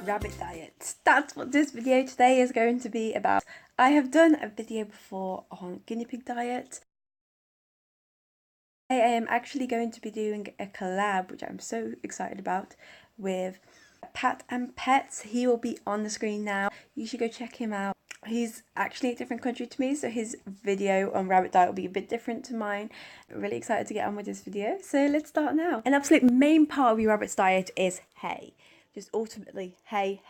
rabbit diet. That's what this video today is going to be about. I have done a video before on guinea pig diet. I am actually going to be doing a collab, which I'm so excited about, with Pat&Petz. He will be on the screen now. You should go check him out. He's actually a different country to me, so his video on rabbit diet will be a bit different to mine. I'm really excited to get on with this video, so let's start now. An absolute main part of your rabbit's diet is hay. Just ultimately hay.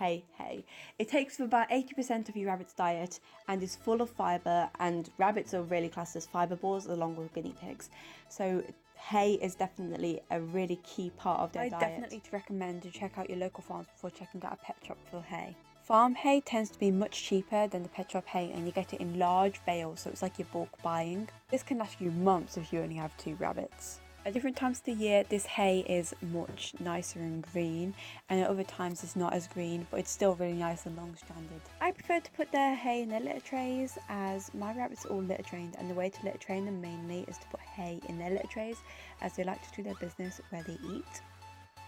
It takes for about 80% of your rabbit's diet and is full of fibre, and rabbits are really classed as fibrivores along with guinea pigs. So hay is definitely a really key part of their diet. I definitely recommend to check out your local farms before checking out a pet shop for hay. Farm hay tends to be much cheaper than the pet shop hay, and you get it in large bales, so it's like you're bulk buying. This can last you months if you only have 2 rabbits. At different times of the year, this hay is much nicer and green, and at other times it's not as green, but it's still really nice and long-stranded. I prefer to put their hay in their litter trays, as my rabbits are all litter trained, and the way to litter train them mainly is to put hay in their litter trays, as they like to do their business where they eat.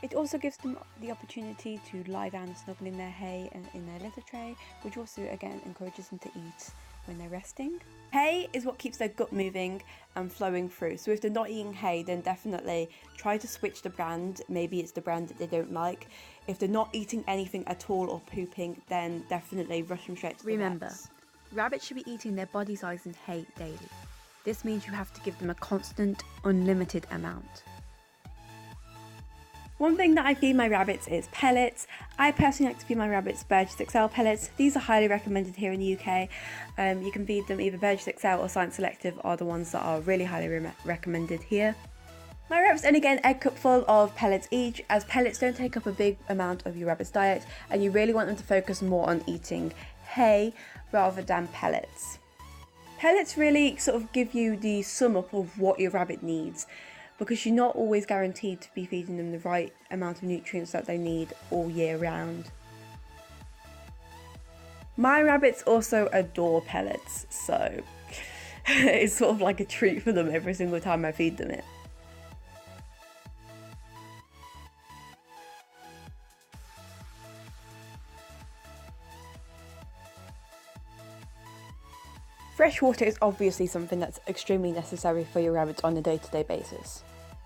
It also gives them the opportunity to lie down and snuggle in their hay and in their litter tray, which also again encourages them to eat when they're resting. Hay is what keeps their gut moving and flowing through, so if they're not eating hay, then definitely try to switch the brand. Maybe it's the brand that they don't like. If they're not eating anything at all or pooping, then definitely rush them straight to the vets. Rabbits should be eating their body size in hay daily. This means you have to give them a constant, unlimited amount. One thing that I feed my rabbits is pellets. I personally like to feed my rabbits Burgess XL pellets. These are highly recommended here in the UK. You can feed them either Burgess XL or Science Selective are the ones that are really highly recommended here. My rabbits only get an egg cupful of pellets each, as pellets don't take up a big amount of your rabbit's diet, and you really want them to focus more on eating hay rather than pellets. Pellets really sort of give you the sum up of what your rabbit needs, because you're not always guaranteed to be feeding them the right amount of nutrients that they need all year round. My rabbits also adore pellets, so it's sort of like a treat for them every single time I feed them it. Fresh water is obviously something that's extremely necessary for your rabbits on a day-to-day basis.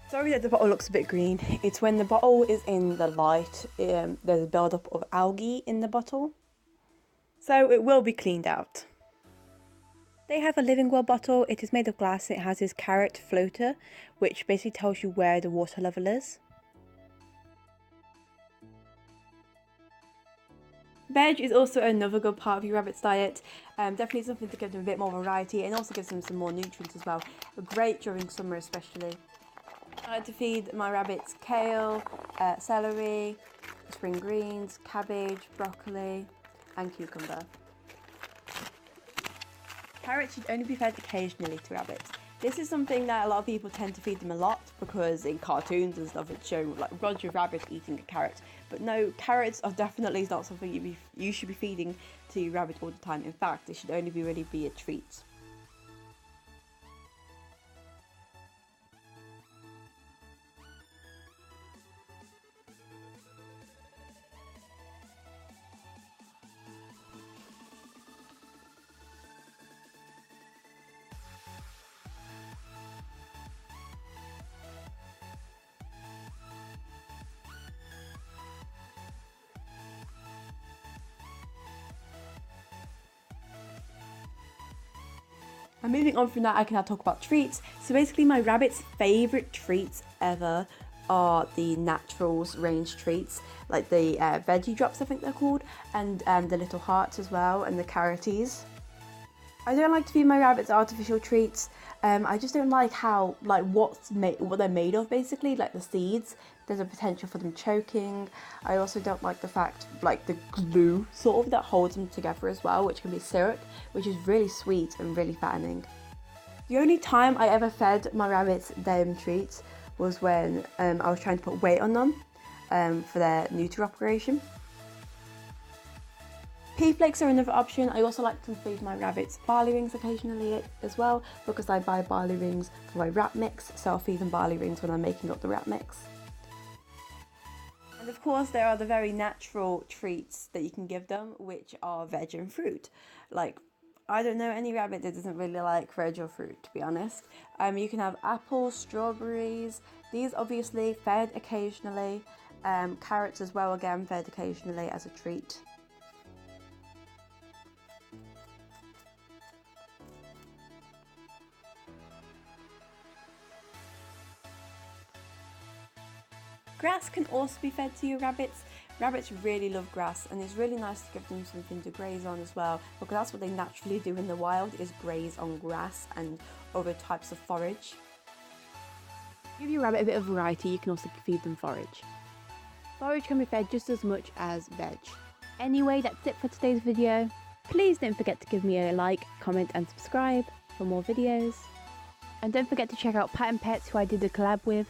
Sorry that the bottle looks a bit green. It's when the bottle is in the light, there's a build-up of algae in the bottle. So it will be cleaned out. They have a living well bottle. It is made of glass. It has this carrot floater, which basically tells you where the water level is. Veg is also another good part of your rabbit's diet. Definitely something to give them a bit more variety, and also gives them some more nutrients as well. Great during summer especially. I like to feed my rabbits kale, celery, spring greens, cabbage, broccoli and cucumber. Carrots should only be fed occasionally to rabbits. This is something that a lot of people tend to feed them a lot, because in cartoons and stuff it's shown like Roger Rabbit eating a carrot. But no, carrots are definitely not something you should be feeding to your rabbit all the time. In fact, it should only really be a treat. And moving on from that, I can now talk about treats. So basically my rabbit's favourite treats ever are the naturals range treats, like the veggie drops I think they're called, and the little hearts as well, and the carroties. I don't like to feed my rabbits artificial treats. I just don't like how, what they're made of basically, like the seeds. There's a potential for them choking. I also don't like the fact, the glue sort of that holds them together as well, which can be syrup, which is really sweet and really fattening. The only time I ever fed my rabbits them treats was when I was trying to put weight on them for their neuter operation. Pea flakes are another option. I also like to feed my rabbits barley rings occasionally as well, because I buy barley rings for my rat mix, so I'll feed them barley rings when I'm making up the rat mix. And of of course, there are the very natural treats that you can give them, which are veg and fruit. Like, I don't know any rabbit that doesn't really like veg or fruit, to be honest. You can have apples, strawberries. These obviously fed occasionally. Carrots as well, again, fed occasionally as a treat. Grass can also be fed to your rabbits. Rabbits really love grass, and it's really nice to give them something to graze on as well, because that's what they naturally do in the wild, is graze on grass and other types of forage. Give your rabbit a bit of variety, you can also feed them forage. Forage can be fed just as much as veg. Anyway, that's it for today's video. Please don't forget to give me a like, comment and subscribe for more videos. And don't forget to check out Pat&Petz, who I did a collab with.